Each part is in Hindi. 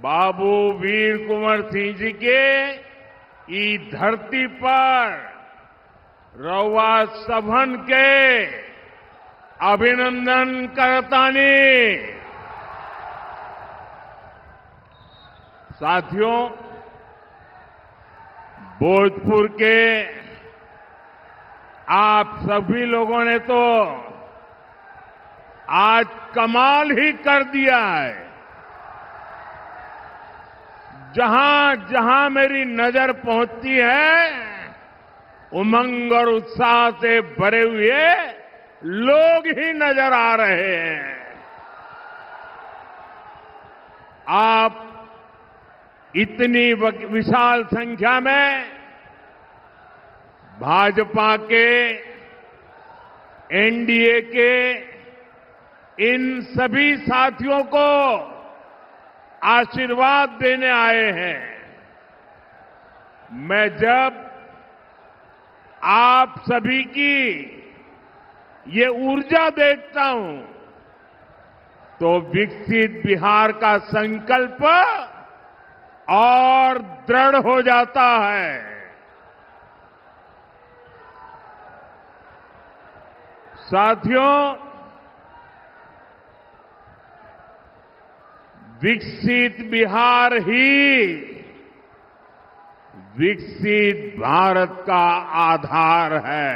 बाबू वीर कुंवर सिंह जी के ई धरती पर रउआ सभन के अभिनंदन करतानी। साथियों, भोजपुर के आप सभी लोगों ने तो आज कमाल ही कर दिया है। जहां जहां मेरी नजर पहुंचती है, उमंग और उत्साह से भरे हुए लोग ही नजर आ रहे हैं। आप इतनी विशाल संख्या में भाजपा के, एनडीए के इन सभी साथियों को आशीर्वाद देने आए हैं। मैं जब आप सभी की ये ऊर्जा देखता हूं तो विकसित बिहार का संकल्प और दृढ़ हो जाता है। साथियों, विकसित बिहार ही विकसित भारत का आधार है।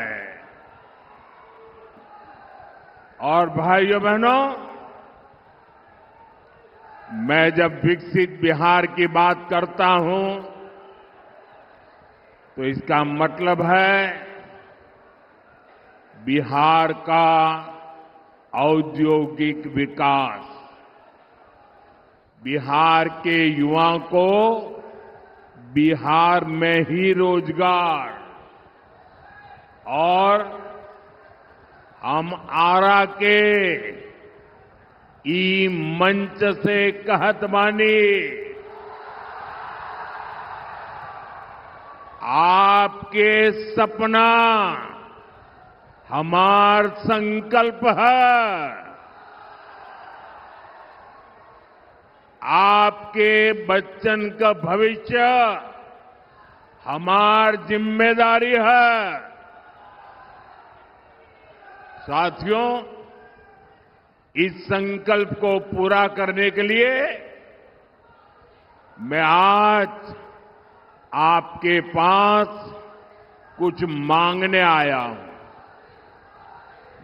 और भाइयों बहनों, मैं जब विकसित बिहार की बात करता हूं तो इसका मतलब है बिहार का औद्योगिक विकास, बिहार के युवाओं को बिहार में ही रोजगार, और हम आरा के ई मंच से कहत बानी, आपके सपना हमार संकल्प है। आपके बच्चन का भविष्य हमार जिम्मेदारी है। साथियों, इस संकल्प को पूरा करने के लिए मैं आज आपके पास कुछ मांगने आया हूं।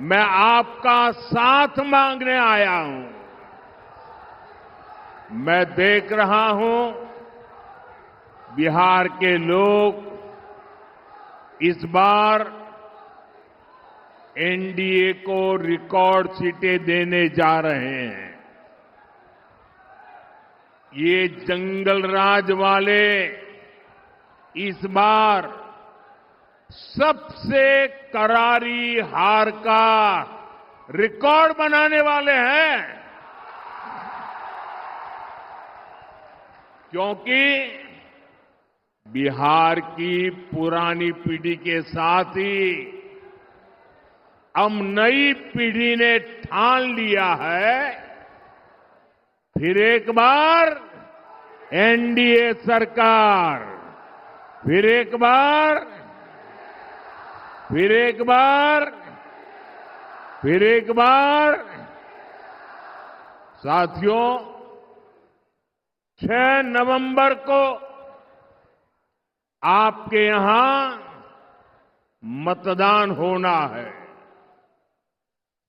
मैं आपका साथ मांगने आया हूं। मैं देख रहा हूं बिहार के लोग इस बार एनडीए को रिकॉर्ड सीटें देने जा रहे हैं। ये जंगल राज वाले इस बार सबसे करारी हार का रिकॉर्ड बनाने वाले हैं, क्योंकि बिहार की पुरानी पीढ़ी के साथ ही अब नई पीढ़ी ने ठान लिया है, फिर एक बार एनडीए सरकार, फिर एक बार, फिर एक बार, फिर एक बार। साथियों, 6 नवंबर को आपके यहां मतदान होना है।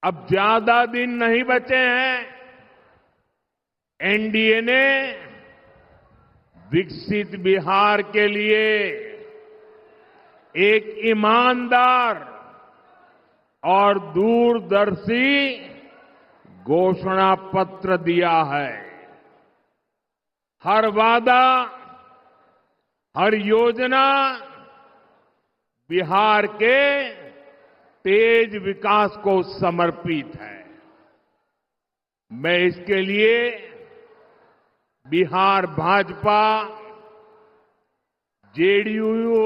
अब ज्यादा दिन नहीं बचे हैं। एनडीए ने विकसित बिहार के लिए एक ईमानदार और दूरदर्शी घोषणा पत्र दिया है। हर वादा, हर योजना बिहार के तेज विकास को समर्पित है। मैं इसके लिए बिहार भाजपा, जेडीयू,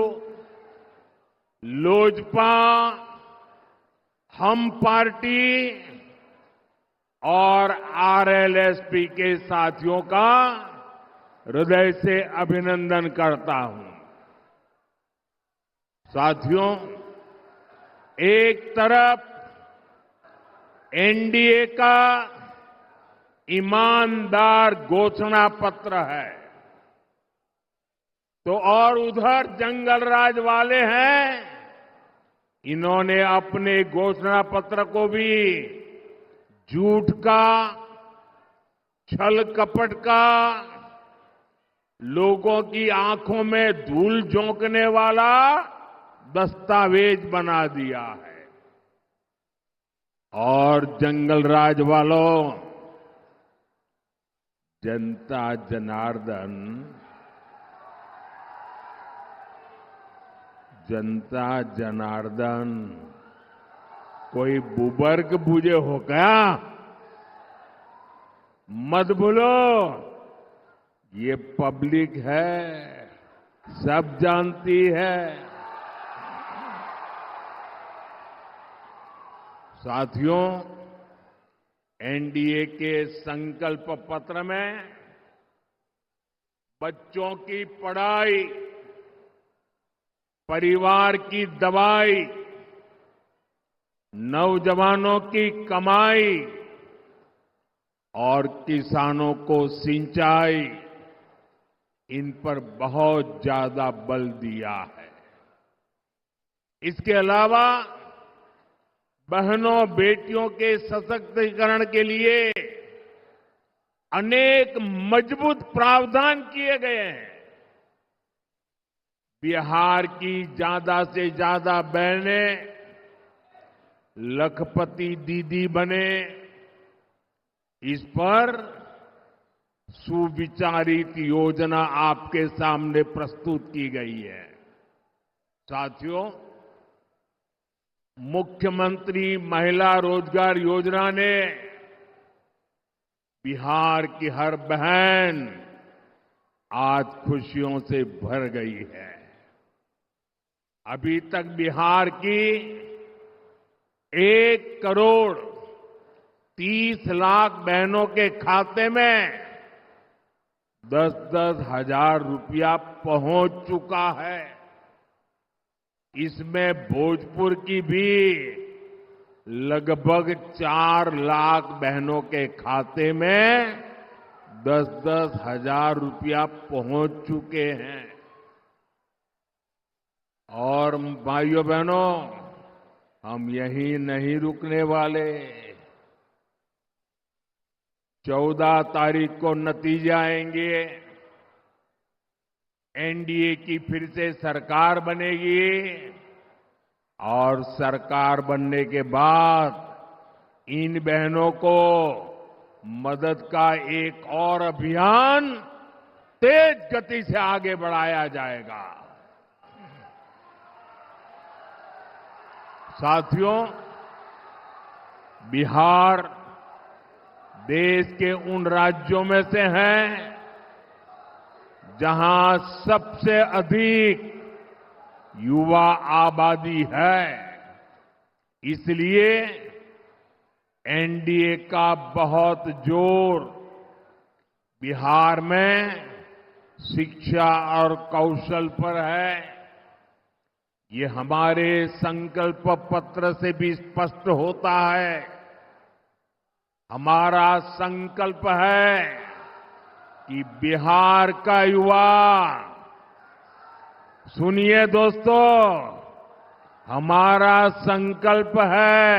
लोजपा, हम पार्टी और आरएलएसपी के साथियों का हृदय से अभिनंदन करता हूं। साथियों, एक तरफ एनडीए का ईमानदार घोषणा पत्र है, तो और उधर जंगल राज वाले हैं, इन्होंने अपने घोषणा पत्र को भी झूठ का, छल कपट का, लोगों की आंखों में धूल झोंकने वाला दस्तावेज बना दिया है। और जंगल राज वालों, जनता जनार्दन, जनता जनार्दन कोई बुबर्ग बुझे हो क्या? मत भूलो, ये पब्लिक है, सब जानती है। साथियों, एनडीए के संकल्प पत्र में बच्चों की पढ़ाई, परिवार की दवाई, नौजवानों की कमाई और किसानों को सिंचाई, इन पर बहुत ज्यादा बल दिया है। इसके अलावा बहनों बेटियों के सशक्तिकरण के लिए अनेक मजबूत प्रावधान किए गए हैं। बिहार की ज्यादा से ज्यादा बहनें लखपति दीदी बने, इस पर सुविचारित योजना आपके सामने प्रस्तुत की गई है। साथियों, मुख्यमंत्री महिला रोजगार योजना ने बिहार की हर बहन आज खुशियों से भर गई है। अभी तक बिहार की 1,30,00,000 बहनों के खाते में 10-10 हजार रुपया पहुंच चुका है। इसमें भोजपुर की भी लगभग 4 लाख बहनों के खाते में 10-10 हजार रुपया पहुंच चुके हैं। और भाइयों बहनों, हम यहीं नहीं रुकने वाले। 14 तारीख को नतीजे आएंगे, एनडीए की फिर से सरकार बनेगी और सरकार बनने के बाद इन बहनों को मदद का एक और अभियान तेज गति से आगे बढ़ाया जाएगा। साथियों, बिहार देश के उन राज्यों में से है जहां सबसे अधिक युवा आबादी है। इसलिए एनडीए का बहुत जोर बिहार में शिक्षा और कौशल पर है। ये हमारे संकल्प पत्र से भी स्पष्ट होता है। हमारा संकल्प है कि बिहार का युवा, सुनिए दोस्तों, हमारा संकल्प है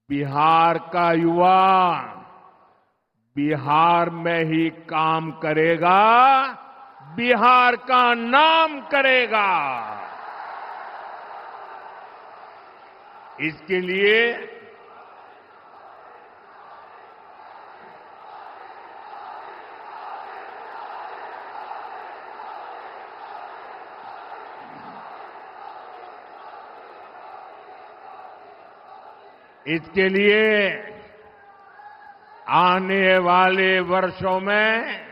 बिहार का युवा बिहार में ही काम करेगा, बिहार का नाम करेगा। इसके लिए आने वाले वर्षों में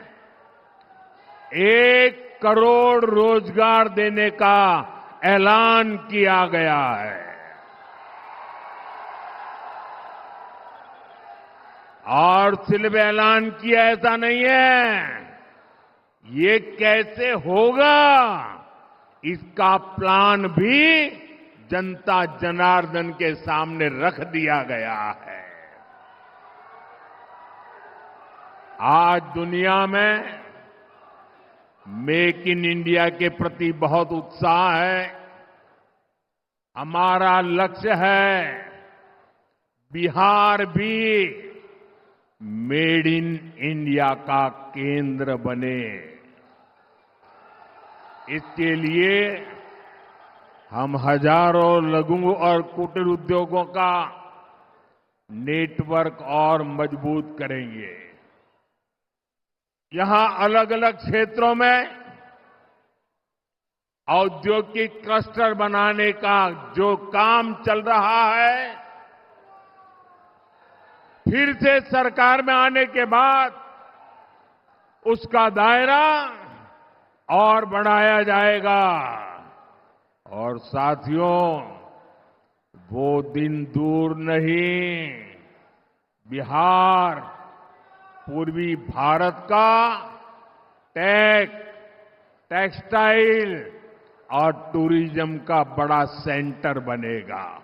1 करोड़ रोजगार देने का ऐलान किया गया है। और सिर्फ ऐलान किया ऐसा नहीं है, ये कैसे होगा इसका प्लान भी जनता जनार्दन के सामने रख दिया गया है। आज दुनिया में मेक इन इंडिया के प्रति बहुत उत्साह है। हमारा लक्ष्य है बिहार भी मेड इन इंडिया का केंद्र बने। इसके लिए हम हजारों लघु और कुटीर उद्योगों का नेटवर्क और मजबूत करेंगे। यहां अलग अलग क्षेत्रों में औद्योगिक क्लस्टर बनाने का जो काम चल रहा है, फिर से सरकार में आने के बाद उसका दायरा और बढ़ाया जाएगा। और साथियों, वो दिन दूर नहीं, बिहार पूर्वी भारत का टेक्सटाइल और टूरिज्म का बड़ा सेंटर बनेगा।